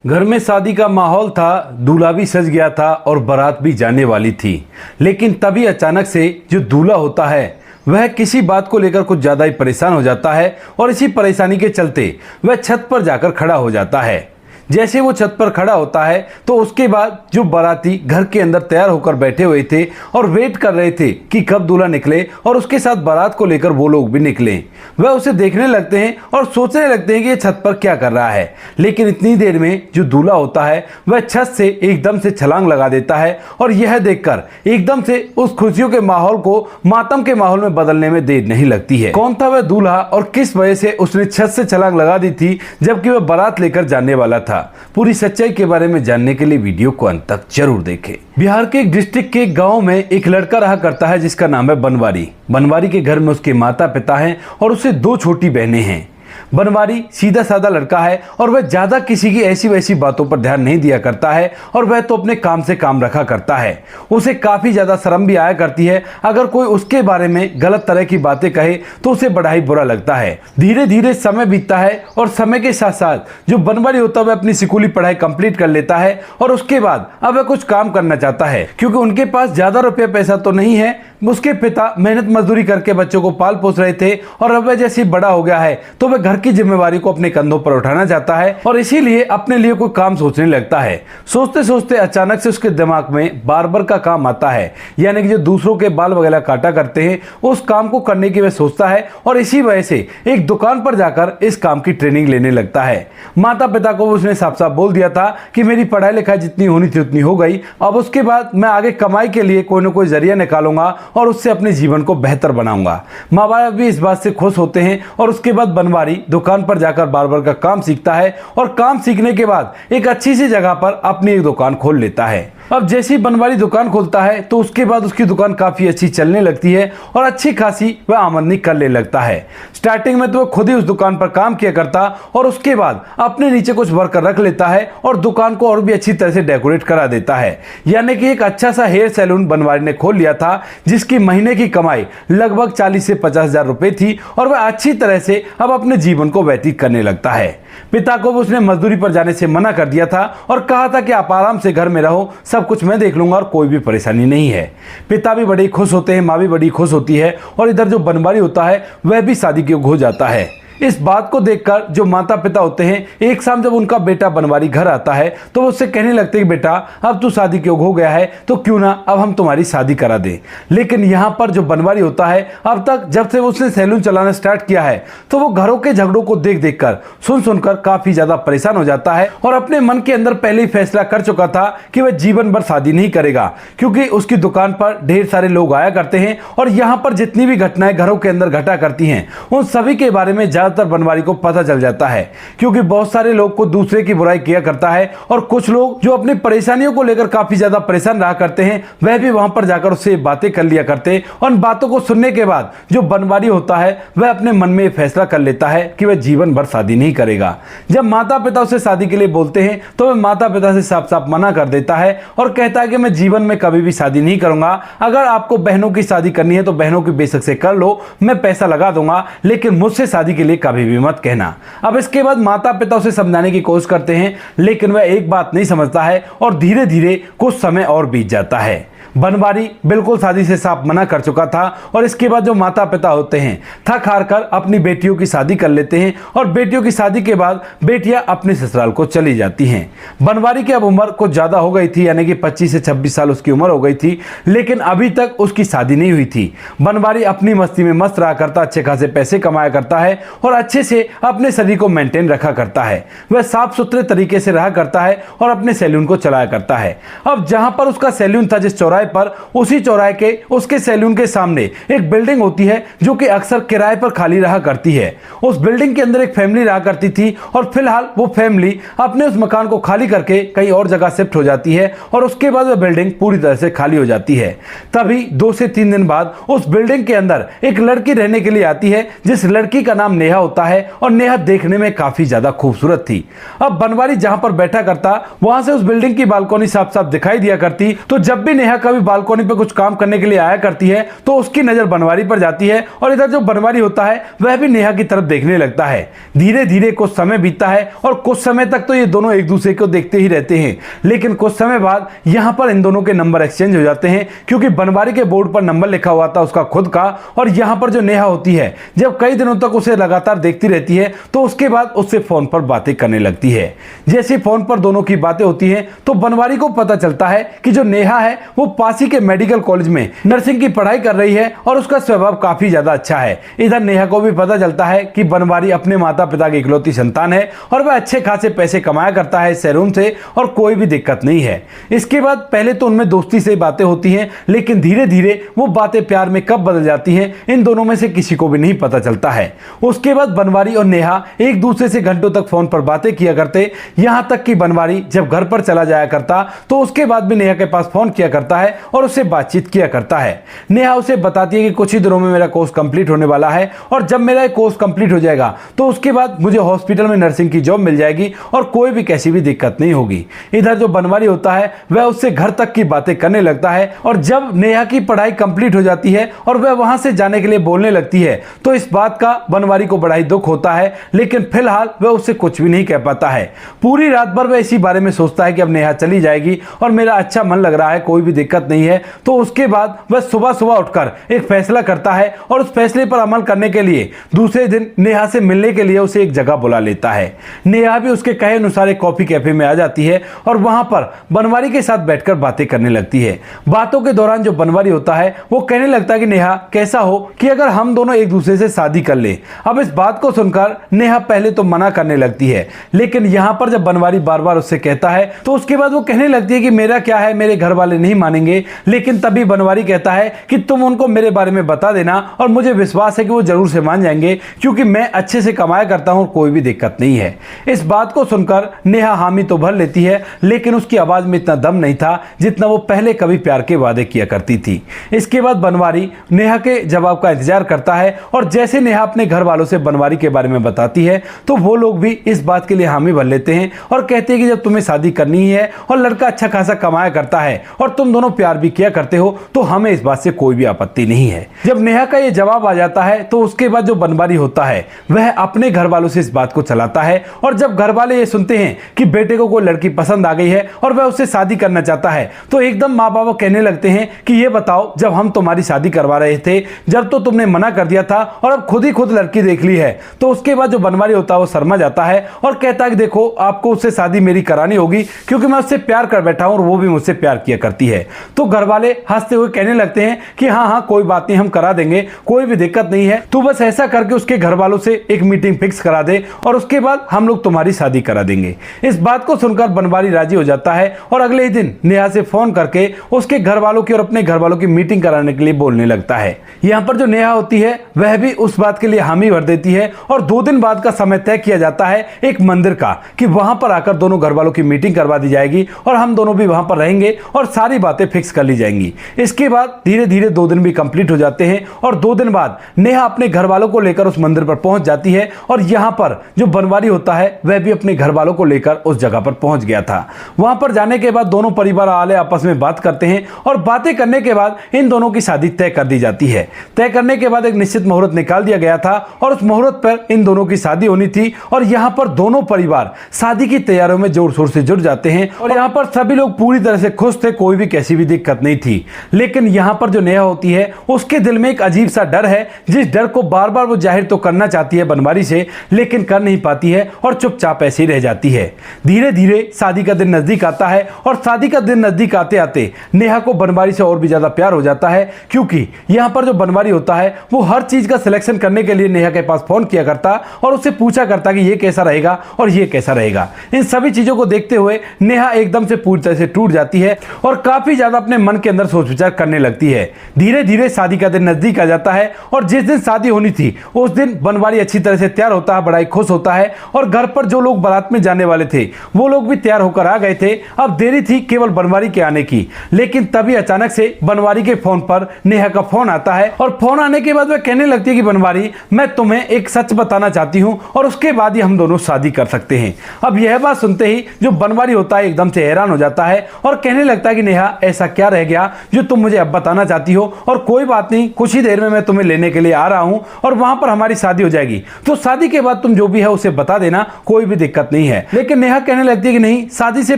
घर में शादी का माहौल था, दूल्हा भी सज गया था और बारात भी जाने वाली थी। लेकिन तभी अचानक से जो दूल्हा होता है वह किसी बात को लेकर कुछ ज़्यादा ही परेशान हो जाता है और इसी परेशानी के चलते वह छत पर जाकर खड़ा हो जाता है। जैसे वो छत पर खड़ा होता है तो उसके बाद जो बाराती घर के अंदर तैयार होकर बैठे हुए थे और वेट कर रहे थे कि कब दूल्हा निकले और उसके साथ बारात को लेकर वो लोग भी निकले, वह उसे देखने लगते हैं और सोचने लगते हैं कि ये छत पर क्या कर रहा है। लेकिन इतनी देर में जो दूल्हा होता है वह छत से एकदम से छलांग लगा देता है और यह देखकर एकदम से उस खुशियों के माहौल को मातम के माहौल में बदलने में देर नहीं लगती है। कौन था वह दूल्हा और किस वजह से उसने छत से छलांग लगा दी थी जबकि वह बारात लेकर जाने वाला था? पूरी सच्चाई के बारे में जानने के लिए वीडियो को अंत तक जरूर देखें। बिहार के एक डिस्ट्रिक्ट के गांव में एक लड़का रहा करता है जिसका नाम है बनवारी। बनवारी के घर में उसके माता पिता हैं और उसे 2 छोटी बहनें हैं। बनवारी सीधा साधा लड़का है और वह ज्यादा किसी की ऐसी वैसी बातों पर ध्यान नहीं दिया करता है और वह तो अपने काम से काम रखा करता है। उसे काफी ज्यादा शर्म भी आया करती है, अगर कोई उसके बारे में गलत तरह की बातें कहे तो उसे बड़ा ही बुरा लगता है। धीरे धीरे समय बीतता है और समय के साथ साथ जो बनवारी होता है वह अपनी स्कूली पढ़ाई कंप्लीट कर लेता है और उसके बाद अब वह कुछ काम करना चाहता है क्योंकि उनके पास ज्यादा रुपया पैसा तो नहीं है। उसके पिता मेहनत मजदूरी करके बच्चों को पाल पोस रहे थे और अब वह जैसे बड़ा हो गया है तो वह घर की जिम्मेवारी को अपने कंधों पर उठाना चाहता है और इसीलिए अपने लिए कोई काम सोचने लगता है। सोचते सोचते अचानक से उसके दिमाग में बार्बर का काम आता है, यानी कि जो दूसरों के बाल वगैरह काटा करते हैं उस काम को करने की वह सोचता है और इसी वजह से एक दुकान पर जाकर इस काम की ट्रेनिंग लेने लगता है। माता पिता को उसने साफ साफ बोल दिया था कि मेरी पढ़ाई लिखाई जितनी होनी थी उतनी हो गई, अब उसके बाद मैं आगे कमाई के लिए कोई ना कोई जरिया निकालूंगा और उससे अपने जीवन को बेहतर बनाऊंगा। माँ बाप भी इस बात से खुश होते हैं और उसके बाद बनवारी दुकान पर जाकर बार्बर का काम सीखता है और काम सीखने के बाद एक अच्छी सी जगह पर अपनी एक दुकान खोल लेता है। अब जैसे ही बनवारी दुकान खोलता है तो उसके बाद उसकी दुकान काफी अच्छी चलने लगती है और अच्छी खासी वह आमदनी करने लगता है। स्टार्टिंग में तो वह खुद ही उस दुकान पर काम किया करता और उसके बाद अपने नीचे कुछ वर्कर रख लेता है और दुकान को और भी अच्छी तरह से डेकोरेट करा देता है। यानी कि एक अच्छा सा हेयर सैलून बनवारी ने खोल लिया था जिसकी महीने की कमाई लगभग 40 से 50 हजार रुपए थी और वह अच्छी तरह से अब अपने जीवन को व्यतीत करने लगता है। पिता को उसने मजदूरी पर जाने से मना कर दिया था और कहा था कि आप आराम से घर में रहो, सब कुछ मैं देख लूंगा और कोई भी परेशानी नहीं है। पिता भी बड़े खुश होते हैं, माँ भी बड़ी खुश होती है और इधर जो बनवारी होता है वह भी शादी के योग्य हो जाता है। इस बात को देखकर जो माता पिता होते हैं, एक शाम जब उनका बेटा बनवारी घर आता है तो वो उससे कहने लगते हैं कि बेटा अब तू शादी के योग्य हो गया है तो क्यों ना अब हम तुम्हारी शादी करा दें। लेकिन यहाँ पर जो बनवारी होता है अब तक जब से उसने सैलून चलाना स्टार्ट किया है तो वो घरों के झगड़ों को देख देख कर सुनकर काफी ज्यादा परेशान हो जाता है और अपने मन के अंदर पहले ही फैसला कर चुका था कि वह जीवन भर शादी नहीं करेगा क्योंकि उसकी दुकान पर ढेर सारे लोग आया करते हैं और यहाँ पर जितनी भी घटनाएं घरों के अंदर घटा करती हैं उन सभी के बारे में बनवारी को पता चल जाता है क्योंकि बहुत सारे लोग को दूसरे की बुराई किया करता है और कुछ लोग जो अपनी परेशानियों को लेकर काफी ज्यादा परेशान रहा करते हैं वह भी वहां पर जाकर उससे बातें कर लिया करते और उन बातों को सुनने के बाद जो बनवारी होता है वह अपने मन में फैसला कर लेता है कि वह जीवन भर शादी नहीं करेगा। जब माता पिता उसे शादी के लिए बोलते हैं तो वह माता पिता से साफ साफ मना कर देता है और कहता है कि मैं जीवन में कभी भी शादी नहीं करूंगा। अगर आपको बहनों की शादी करनी है तो बहनों की बेशक से कर लो, मैं पैसा लगा दूंगा, लेकिन मुझसे शादी के लिए कभी भी मत कहना। अब इसके बाद माता पिता उसे समझाने की कोशिश करते हैं लेकिन वह एक बात नहीं समझता है और धीरे धीरे कुछ समय और बीत जाता है। बनवारी बिल्कुल शादी से साफ मना कर चुका था और इसके बाद जो माता पिता होते हैं थक हार कर अपनी बेटियों की शादी कर लेते हैं और बेटियों की शादी के बाद बेटियां अपने ससुराल को चली जाती हैं। बनवारी की अब उम्र कुछ ज्यादा हो गई थी, यानी कि 25 से 26 साल उसकी उम्र हो गई थी, लेकिन अभी तक उसकी शादी नहीं हुई थी। बनवारी अपनी मस्ती में मस्त रहा करता, अच्छे खासे पैसे कमाया करता है और अच्छे से अपने शरीर को मेंटेन रखा करता है। वह साफ सुथरे तरीके से रहा करता है और अपने सैलून को चलाया करता है। अब जहां पर उसका सैलून था जिस चौराहे पर, उसी चौराहे के उसके सैलून के सामने एक बिल्डिंग होती है जो कि अक्सर किराए पर खाली रहा करती है। उस बिल्डिंग के अंदर एक फैमिली रहा करती थी और फिलहाल वो फैमिली अपने उस मकान को खाली करके कहीं और जगह शिफ्ट हो जाती है और उसके बाद वह बिल्डिंग पूरी तरह से खाली हो जाती है। तभी 2 से 3 दिन बाद उस बिल्डिंग के अंदर एक लड़की रहने के लिए आती है जिस लड़की का नाम नेहा होता है और नेहा देखने में काफी ज्यादा खूबसूरत थी। अब बनवारी जहां पर बैठा करता वहां से उस बिल्डिंग की बालकनी साफ साफ दिखाई दिया करती, तो जब भी नेहा कभी बालकनी पे कुछ काम करने के लिए आया करती है तो उसकी नजर बनवारी पर जाती है और इधर जो बनवारी होता है वह भी नेहा की तरफ देखने लगता है। धीरे धीरे कुछ समय बीतता है और कुछ समय तक तो ये दोनों एक दूसरे को देखते ही रहते हैं, लेकिन कुछ समय बाद यहाँ पर इन दोनों के नंबर एक्सचेंज हो जाते हैं क्योंकि बनवारी के बोर्ड पर नंबर लिखा हुआ था उसका खुद का, और यहाँ पर जो नेहा होती है जब कई दिनों तक उसे लगातार देखती रहती है तो उसके बाद उससे फोन पर बातें करने लगती है। जैसे फोन पर दोनों की बातें होती हैं तो बनवारी को पता चलता है कि जो नेहा है वो पास ही के मेडिकल कॉलेज में नर्सिंग की पढ़ाई कर रही है और उसका स्वभाव काफी ज्यादा अच्छा है। इधर नेहा को भी पता चलता है कि बनवारी अपने माता पिता की इकलौती संतान है और वह अच्छे खासे पैसे कमाया करता है शहरों से और कोई भी दिक्कत नहीं है। इसके बाद पहले तो उनमें दोस्ती से बातें होती हैं, लेकिन धीरे धीरे वो बातें प्यार में कब बदल जाती हैं इन दोनों में से किसी को भी नहीं पता चलता है। उसके बाद बनवारी और नेहा एक दूसरे से घंटों तक फोन पर बातें किया करते, यहां तक कि बनवारी जब घर पर चला जाया करता तो उसके बाद भी नेहा के पास फोन किया करता है और उससे बातचीत किया करता है। नेहा उसे बताती है कि कुछ ही दिनों में मेरा कोर्स कंप्लीट होने वाला है और जब मेरा कोर्स कंप्लीट हो जाएगा तो उसके बाद मुझे हॉस्पिटल में नर्सिंग की जॉब मिल जाएगी और कोई भी कैसी भी दिक्कत नहीं होगी। इधर जो बनवारी होता है वह उससे घर तक की बातें करने लगता है और जब नेहा की पढ़ाई कंप्लीट हो जाती है और वह वहां से जाने के लिए बोलने लगती है तो इस बात का बनवारी को बड़ा ही दुख होता है, लेकिन फिलहाल वह उससे कुछ भी नहीं कह पाता है। पूरी रात भर वह इसी बारे में सोचता है कि अब नेहा चली जाएगी और मेरा अच्छा मन लग रहा है, कोई भी दिक्कत नहीं है। तो उसके बाद वह सुबह सुबह उठकर एक फैसला करता है और उस फैसले पर अमल करने के लिए दूसरे दिन नेहा से मिलने के लिए उसे एक जगह बुला लेता है। नेहा भी उसके कहे अनुसार एक कॉफी कैफे में आ जाती है और वहां पर बनवारी के साथ बैठकर बातें करने लगती है। बातों के दौरान जो बनवारी होता है वो कहने लगता है कि नेहा कैसा हो कि अगर हम दोनों एक दूसरे से शादी कर ले। अब इस बात को सुनकर नेहा पहले तो मना करने लगती है, लेकिन यहां पर जब बनवारी बार बार उससे कहता है तो उसके बाद वो कहने लगती है कि मेरा क्या है, मेरे घर वाले नहीं मानेंगे। लेकिन तभी बनवारी कहता है कि तुम उनको मेरे बारे में बता देना और मुझे विश्वास है कि वो जरूर से मान जाएंगे क्योंकि मैं अच्छे से कमाया करता हूं और कोई भी दिक्कत नहीं है। इस बात को सुनकर नेहा हामी तो भर लेती है, लेकिन उसकी आवाज में इतना दम नहीं था जितना वो पहले कभी प्यार के वादे किया करती थी। इसके बाद बनवारी नेहा के जवाब का इंतजार करता है और जैसे नेहा अपने घर वालों से बनवारी के बारे में बताती है तो वो लोग भी इस बात के लिए हामी भर लेते हैं और कहते हैं कि जब तुम्हें शादी करनी ही है और लड़का अच्छा खासा कमाया करता है और तुम दोनों प्यार भी किया करते हो तो हमें इस बात से कोई भी आपत्ति नहीं है। जब नेहा का ये जवाब आ जाता है तो उसके बाद जो बनवारी होता है वह अपने घर वालों से इस बात को चलाता है और जब घर वाले ये सुनते हैं कि बेटे को कोई लड़की पसंद आ गई है और वह उससे शादी करना चाहता है तो एकदम माँ बाप कहने लगते हैं कि ये बताओ जब हम तुम्हारी शादी करवा रहे थे जब तो तुमने मना कर दिया था और अब खुद ही खुद लड़की देख ली है। तो उसके बाद जो बनवारी होता है वो शर्मा जाता है और कहता है कि देखो आपको उससे शादी मेरी करानी होगी क्योंकि मैं उससे प्यार कर बैठा हूं और वो भी मुझसे प्यार किया करती है। तो घर वाले हंसते हुए कहने लगते हैं कि हाँ हाँ कोई बात नहीं, हम करा देंगे, कोई भी दिक्कत नहीं है, तू बस ऐसा करके उसके घर वालों से एक मीटिंग फिक्स करा दे और उसके बाद हम लोग तुम्हारी शादी करा देंगे। इस बात को सुनकर बनवारी राजी हो जाता है और अगले ही दिन नेहा से फोन करके उसके घर वालों की और अपने घर वालों की मीटिंग कराने के लिए बोलने लगता है। यहाँ पर जो नेहा होती है वह भी उस बात के लिए हामी भर देती है और 2 दिन बाद का समय तय किया जाता है एक मंदिर का कि वहां पर आकर दोनों घर वालों की मीटिंग करवा दी जाएगी और हम दोनों भी वहां पर रहेंगे और सारी बातें फिक्स कर ली जाएंगी। इसके बाद धीरे धीरे 2 दिन भी कंप्लीट हो जाते हैं और 2 दिन बाद नेहा अपने घर वालों को लेकर उस मंदिर पर पहुंच जाती है और यहां पर जो बनवारी होता है वह भी अपने घर वालों को लेकर उस जगह पर पहुंच गया था। वहां पर जाने के बाद दोनों परिवार वाले आपस में बात करते हैं और बातें करने के बाद इन दोनों की शादी तय कर दी जाती है। तय करने के बाद एक निश्चित मुहूर्त निकाल दिया गया था और उस मुहूर्त पर इन दोनों की शादी होनी थी और यहाँ पर दोनों परिवार शादी की तैयारियों में जोर शोर से जुट जाते हैं और यहाँ पर सभी लोग पूरी तरह से खुश थे, कोई भी कैसी भी दिक्कत नहीं थी। लेकिन यहाँ पर जो नेहा होती है उसके दिल में एक अजीब सा डर है, जिस डर को बार बार वो जाहिर तो करना चाहती है बनवारी से, लेकिन कर नहीं पाती है और चुपचाप ऐसी रह जाती है। धीरे धीरे शादी का दिन नजदीक आता है और शादी का दिन नजदीक आते आते नेहा को बनवारी से और भी ज्यादा प्यार हो जाता है क्योंकि यहाँ पर जो बनवारी होता है वो हर चीज का सिलेक्शन करने के लिए नेहा के पास फोन किया करता और उससे पूछा करता कि ये कैसा रहेगा और ये कैसा रहेगा। इन सभी चीजों को देखते हुए नेहा एकदम से पूरी तरह से टूट जाती है और काफी ज्यादा अपने मन के अंदर सोच विचार करने लगती है। धीरे धीरे शादी का दिन नजदीक आ जाता है और जिस दिन शादी होनी थी उस दिन बनवारी अच्छी तरह से तैयार होता है, बड़ा ही खुश होता है और घर पर जो लोग बारात में जाने वाले थे वो लोग भी तैयार होकर आ गए थे। अब देरी थी केवल बनवारी के आने की, लेकिन तभी अचानक से बनवारी के फोन पर नेहा का फोन आता है और फोन आने के बाद वह कहने लगती है कि बनवारी मैं तुम्हें एक सच बताना चाहती हूं और उसके बाद ही हम दोनों शादी कर सकते हैं। अब यह बात सुनते ही जो बनवारी होता है एकदम से हैरान हो जाता है और कहने लगता है कि नेहा ऐसा ऐसा क्या रह गया जो तुम मुझे अब बताना चाहती हो, और कोई बात नहीं, कुछ ही देर में मैं तुम्हें लेने के लिए आ रहा हूं और वहां पर हमारी शादी हो जाएगी, तो शादी के बाद तुम जो भी है उसे बता देना, कोई भी दिक्कत नहीं है। लेकिन नेहा कहने लगती है कि नहीं, शादी से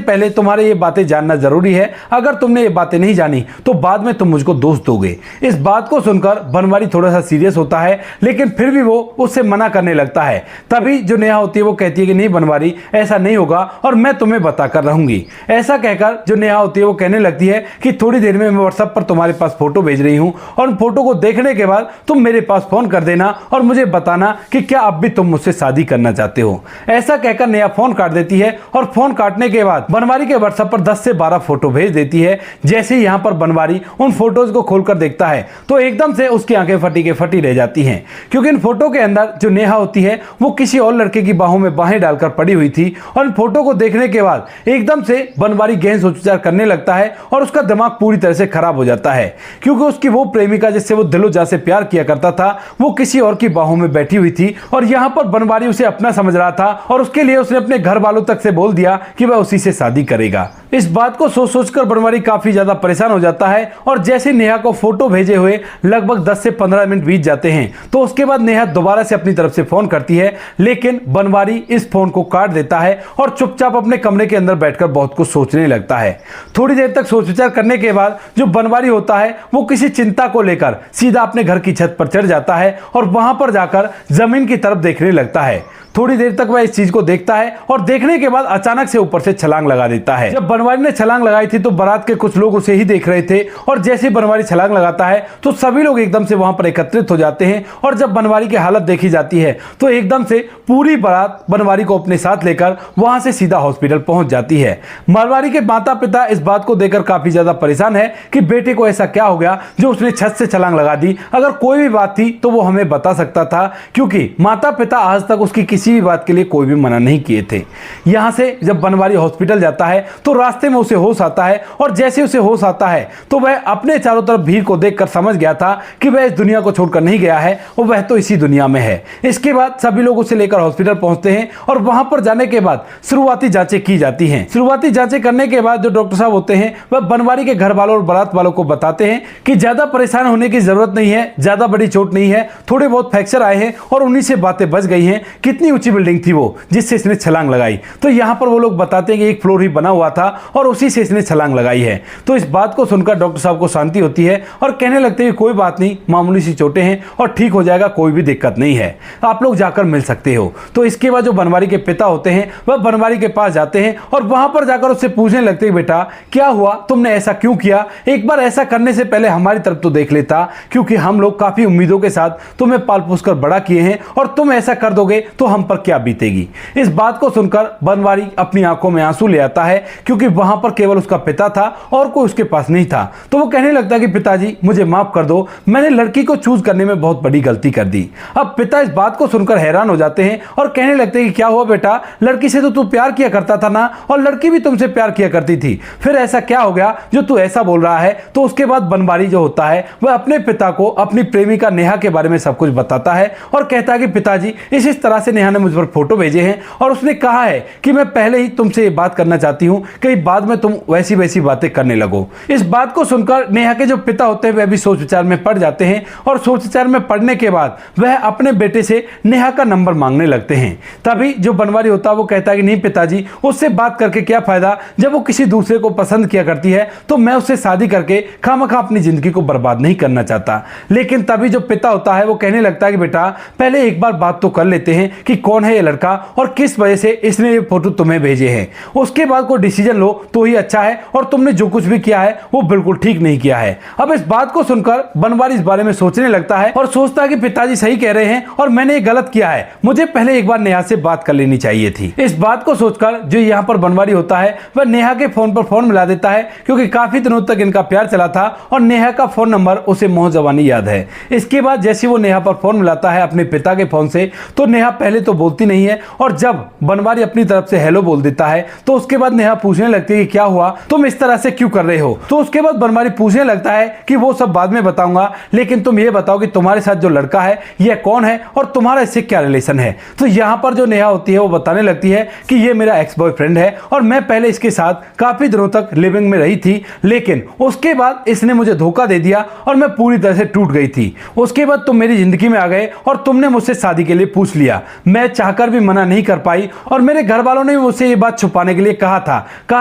पहले तुम्हारे ये बातें जानना जरूरी है, अगर तुमने ये बातें नहीं जानी तो बाद में तुम मुझको दोष दोगे। इस बात को सुनकर बनवारी थोड़ा सा सीरियस होता है, लेकिन फिर भी वो उससे मना करने लगता है। तभी जो नेहा होती है वो कहती है कि नहीं बनवारी, ऐसा नहीं होगा और मैं तुम्हें बताकर रहूंगी। ऐसा कहकर जो नेहा होती है वो कहने लगती है कि थोड़ी देर में मैं व्हाट्सएप पर तुम्हारे पास फोटो भेज रही हूं और उन फोटो को देखने के बाद तुम मेरे पास फोन कर देना और मुझे बताना कि क्या अब भी तुम मुझसे शादी करना चाहते हो। ऐसा कहकर नेहा फोन काट देती है और फोन काटने के बाद बनवारी के व्हाट्सएप पर 10 से 12 फोटो भेज देती है। जैसे ही यहां पर बनवारी उन फोटोज को खोलकर देखता है तो एकदम से उसकी आंखें फटी के फटी रह जाती हैं, क्योंकि इन फोटो के अंदर जो नेहा होती है वो किसी और लड़के की बाहों में बाहें डालकर पड़ी हुई थी। और इन फोटो को देखने के बाद एकदम से बनवारी गहन सोच विचार करने लगता है और उसका दिमाग पूरी तरह से खराब हो जाता है, क्योंकि उसकी वो प्रेमिका जिससे वो दिलो जान से प्यार किया करता था वो किसी और की बाहों में बैठी हुई थी और यहाँ पर बनवारी उसे अपना समझ रहा था और उसके लिए उसने अपने घर वालों तक से बोल दिया कि वह उसी से शादी करेगा। इस बात को सोच सोचकर बनवारी काफी ज्यादा परेशान हो जाता है और जैसे नेहा को फोटो भेजे हुए लगभग 10 से 15 मिनट बीत जाते हैं तो उसके बाद नेहा दोबारा से अपनी तरफ से फोन करती है, लेकिन बनवारी इस फोन को काट देता है और चुपचाप अपने कमरे के अंदर बैठकर बहुत कुछ सोचने लगता है। थोड़ी देर तक सोच विचार करने के बाद जो बनवारी होता है वो किसी चिंता को लेकर सीधा अपने घर की छत पर चढ़ जाता है और वहां पर जाकर जमीन की तरफ देखने लगता है। थोड़ी देर तक वह इस चीज को देखता है और देखने के बाद अचानक से ऊपर से छलांग लगा देता है। जब बनवारी ने छलांग लगाई थी तो बारात के कुछ लोग उसे ही देख रहे थे और जैसे बनवारी छलांग लगाता है तो सभी लोग एकदम से वहां पर एकत्रित हो जाते हैं और जब बनवारी की हालत देखी जाती है तो एकदम से पूरी बारात बनवारी को अपने साथ लेकर वहां से सीधा हॉस्पिटल पहुंच जाती है। बनवारी के माता पिता इस बात को देखकर काफी ज्यादा परेशान है कि बेटे को ऐसा क्या हो गया जो उसने छत से छलांग लगा दी। अगर कोई भी बात थी तो वो हमें बता सकता था, क्योंकि माता पिता आज तक उसकी किसी भी बात के लिए कोई भी मना नहीं किए थे। यहां से जब बनवारी हॉस्पिटल जाता है तो रास्ते में उसे होश आता है और जैसे उसे होश आता है तो वह अपने चारों तरफ भीड़ को देखकर समझ गया था कि वह इस दुनिया को छोड़कर नहीं गया है और वह तो इसी दुनिया में है। इसके बाद सभी लोग उसे लेकर हॉस्पिटल पहुंचते हैं और वहां पर जाने के बाद शुरुआती जांचें की जाती हैं। शुरुआती जांचें करने के बाद जो डॉक्टर साहब होते हैं वह बनवारी के घर वालों और बारात वालों को बताते हैं कि ज्यादा परेशान होने की जरूरत नहीं है, ज्यादा बड़ी चोट नहीं है, थोड़े बहुत फ्रैक्चर आए हैं और उन्हीं से बातें बच गई हैं। कितनी ऊंची बिल्डिंग थी वो जिससे इसने छलांग लगाई, तो यहां पर वो लोग बताते हैं कि एक फ्लोर ही बना हुआ था और उसी से इसने छलांग लगाई है। तो इस बात को सुनकर डॉक्टर साहब को शांति होती है और कहने लगते हैं कि कोई बात नहीं, मामूली सी चोटें हैं और ठीक हो जाएगा, कोई भी दिक्कत नहीं है, आप लोग जाकर मिल सकते हो। तो इसके बाद जो बनवारी के पिता होते हैं वह बनवारी के पास जाते हैं और वहां पर जाकर उससे पूछने लगते हैं, बेटा क्या हुआ, तुमने ऐसा क्यों किया, एक बार ऐसा करने से पहले हमारी तरफ तो देख लेता, क्योंकि हम लोग काफी उम्मीदों के साथ तुम्हें पाल पोस कर बड़ा किए हैं और तुम ऐसा कर दोगे तो हम पर क्या बीतेगी। इस बात को सुनकर बनवारी अपनी आंखों में आंसू ले आता है, क्योंकि वहां पर केवल उसका पिता था और कोई उसके पास नहीं था। तो वो कहने लगता है कि पिताजी मुझे माफ कर दो, मैंने लड़की को चूज करने में बहुत बड़ी गलती कर दी। अब पिता इस बात को सुनकर हैरान हो जाते हैं और कहने लगते हैं कि क्या हुआ बेटा, लड़की से तो तू प्यार किया करता था ना, और लड़की भी तुमसे प्यार किया करती थी, फिर ऐसा क्या हो गया जो तू ऐसा बोल रहा है। तो उसके बाद बनवारी जो होता है वह अपने पिता को अपनी प्रेमिका नेहा के बारे में सब कुछ बताता है और कहता है कि पिताजी इस तरह से नेहा ने मुझ पर फोटो भेजे हैं और उसने कहा है कि मैं पहले ही तुमसे ये बात करना चाहती हूं, कहीं बाद में तुम वैसी वैसी बातें करने लगो। इस बात को सुनकर नेहा के जो पिता होते हैं वह भी सोच विचार में पड़ जाते हैं और सोच विचार में पड़ने के बाद वह अपने बेटे से नेहा का नंबर मांगने लगते हैं। तभी जो बनवारी होता है वो कहता है कि नहीं पिताजी, उससे बात करके क्या फायदा, जब वो किसी दूसरे को पसंद किया करती है तो मैं उससे शादी करके खामखा अपनी जिंदगी को बर्बाद नहीं करना चाहता। लेकिन तभी जो पिता होता है वो कहने लगता है कि बेटा पहले एक बार बात तो कर लेते हैं कि कौन है ये लड़का और किस वजह से इसने ये फोटो तुम्हें भेजे हैं, उसके बाद कोई डिसीजन लो तो ही अच्छा है, और तुमने जो कुछ भी किया है वो बिल्कुल ठीक नहीं किया है। अब इस बात को सुनकर बनवारी इस बारे में सोचने लगता है और सोचता है कि पिताजी सही कह रहे हैं और मैंने ये गलत किया है, मुझे पहले एक बार नेहा से बात कर लेनी चाहिए थी। इस बात को सोचकर जो यहाँ पर बनवारी होता है वह नेहा के फोन पर फोन मिला देता है, क्योंकि काफी दिनों तक इनका प्यार चला था और नेहा का फोन नंबर उसे मोह जवानी याद है। इसके बाद जैसे वो नेहा पर फोन मिलाता है अपने पिता के फोन से, तो नेहा पहले तो तो बोलती नहीं है। और जब बनवारी अपनी तरफ से हेलो बोल देता है तो उसके बाद नेहा पूछने लगती है कि क्या हुआ, तुम इस तरह से क्यों कर रहे हो। तो उसके बाद बनवारी पूछने लगता है कि वो सब बाद में बताऊंगा, लेकिन तुम ये बताओ कि तुम्हारे साथ जो लड़का है यह कौन है और तुम्हारा इससे क्या रिलेशन है। तो यहां पर जो नेहा होती है वो बताने लगती है कि ये मेरा एक्स बॉयफ्रेंड है और मैं पहले इसके साथ काफी दिनों तक लिविंग में रही थी, लेकिन उसके बाद इसने मुझे धोखा दे दिया और मैं पूरी तरह से टूट गई थी। उसके बाद तुम मेरी जिंदगी में आ गए और तुमने मुझसे शादी के लिए पूछ लिया। मैं चाहकर भी मना नहीं कर पाई और मेरे घर वालों ने मुझसे ये बात छुपाने के लिए कहा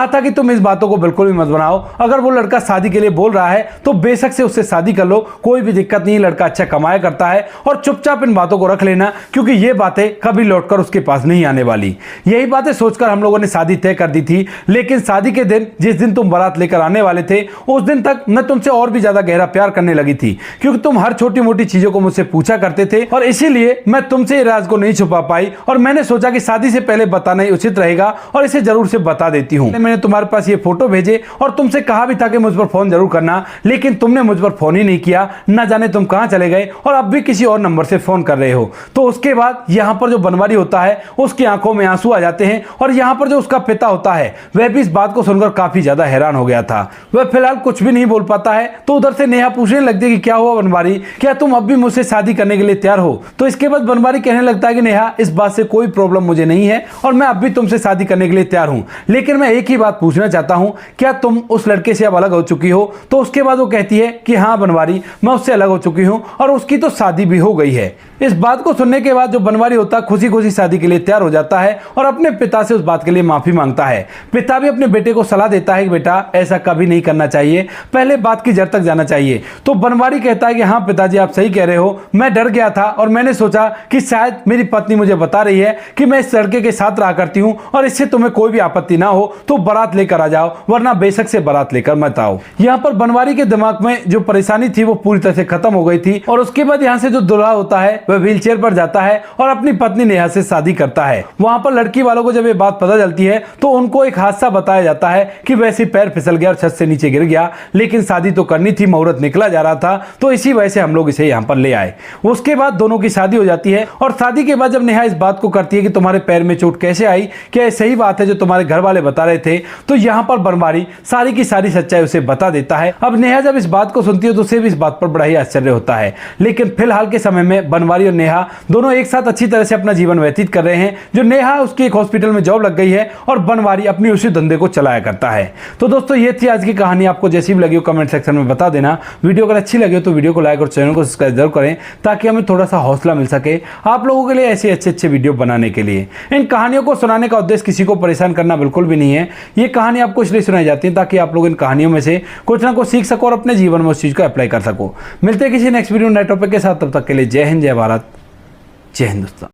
था कि तुम इस बातों को बिल्कुल भी मत बनाओ। अगर वो लड़का शादी के लिए बोल रहा है तो बेशक से उससे शादी कर लो, कोई भी दिक्कत नहीं, लड़का अच्छा कमाया करता है और चुपचाप इन बातों को रख लेना, क्योंकि ये बातें कभी लौटकर उसके पास नहीं आने वाली। यही बातें सोचकर हम लोगों ने शादी तय कर दी थी, लेकिन शादी के दिन जिस दिन तुम बारात लेकर आने वाले थे उस दिन तक मैं तुमसे और भी ज्यादा गहरा प्यार करने लगी थी, क्योंकि तुम हर छोटी मोटी चीजों को मुझसे पूछा करते थे और इसीलिए मैं तुमसे ये राज को नहीं छुपा पाई और मैंने सोचा कि शादी से पहले बताना ही उचित रहेगा और इसे जरूर से बता देती हूँ। मैंने तुम्हारे पास ये फोटो भेजे और तुमसे कहा भी था कि मुझ पर फोन जरूर करना, लेकिन तुमने मुझ पर फोन ही नहीं किया। न जाने तुम कहां चले गए और अब भी किसी और नंबर से फोन कर रहे हो। तो उसके बाद यहां पर जो बनवारी होता है उसकी आंखों में आंसू आ जाते हैं और यहां पर जो उसका पिता होता है वह भी इस बात को सुनकर काफी ज्यादा हैरान हो गया था। वह फिलहाल कुछ भी नहीं बोल पाता है। तो उधर से नेहा पूछने लगती है कि क्या हुआ बनवारी, क्या तुम अब भी मुझसे शादी करने के लिए तैयार हो। तो इसके बाद बनवारी कहने लगता है कि नेहा, इस बात से कोई प्रॉब्लम मुझे नहीं है और मैं अब भी तुमसे शादी करने के लिए तैयार हूं, लेकिन मैं एक ही बात पूछना चाहता हूं, क्या तुम उस लड़के से अब अलग हो चुकी हो। तो उसके बाद वो कहती है कि हाँ बनवारी, मैं उससे अलग हो चुकी हूं और उसकी तो शादी भी हो गई है। इस बात को सुनने के बाद जो बनवारी होता है खुशी खुशी शादी के लिए तैयार हो जाता है और अपने पिता से उस बात के लिए माफी मांगता है। पिता भी अपने बेटे को सलाह देता है कि बेटा ऐसा कभी नहीं करना चाहिए, पहले बात की जड़ तक जाना चाहिए। तो बनवारी कहता है कि हाँ पिताजी आप सही कह रहे हो, मैं डर गया था और मैंने सोचा कि शायद मेरी पत्नी मुझे बता रही है कि मैं इस लड़के के साथ रहा करती हूँ और इससे तुम्हें कोई भी आपत्ति ना हो तो बारात लेकर आ जाओ, वरना बेशक से बारात लेकर मत आओ। यहाँ पर बनवारी के दिमाग में जो परेशानी थी वो पूरी तरह से खत्म हो गई थी और उसके बाद यहाँ से जो दूल्हा होता है वह व्हीलचेयर पर जाता है और अपनी पत्नी नेहा से शादी करता है। वहां पर लड़की वालों को जब ये बात पता चलती है तो उनको एक हादसा बताया जाता है कि वैसे पैर फिसल गया और छत से नीचे गिर गया, लेकिन शादी तो करनी थी, मुहूर्त निकला जा रहा था, तो इसी वजह से हम लोग इसे यहाँ पर ले आए। उसके बाद दोनों की शादी हो जाती है और शादी के बाद जब नेहा इस बात को करती है कि तुम्हारे पैर में चोट कैसे आई, क्या सही बात है जो तुम्हारे घर वाले बता रहे थे, तो यहाँ पर बनवारी सारी की सारी सच्चाई उसे बता देता है। अब नेहा जब इस बात को सुनती है तो उसे भी इस बात पर बड़ा ही आश्चर्य होता है, लेकिन फिलहाल के समय में बनवारी और नेहा दोनों एक साथ अच्छी तरह से अपना जीवन व्यतीत कर रहे हैं। जो नेहा उसकी एक हॉस्पिटल में जॉब लग गई है और बनवारी अपनी उसी धंधे को चलाया करता है। तो दोस्तों ये थी आज की कहानी, आपको जैसी भी लगी हो कमेंट सेक्शन में बता देना। वीडियो अगर अच्छी लगी हो तो वीडियो को लाइक और चैनल को सब्सक्राइब जरूर करें ताकि हमें थोड़ा सा हौसला मिल सके आप लोगों के लिए ऐसे अच्छे वीडियो बनाने के लिए। इन कहानियों को सुनाने का उद्देश्य किसी को परेशान करना बिल्कुल भी नहीं है। ये कहानी आपको इसलिए सुनाई जाती है ताकि आप लोग इन कहानियों में से कुछ ना कुछ सीख सको और अपने जीवन में उस चीज को अप्लाई कर सको। मिलते हैं किसी नेक्स्ट वीडियो नए टॉपिक के साथ, तब तक के लिए जय हिंद, जय भारत, जय हिंदुस्तान।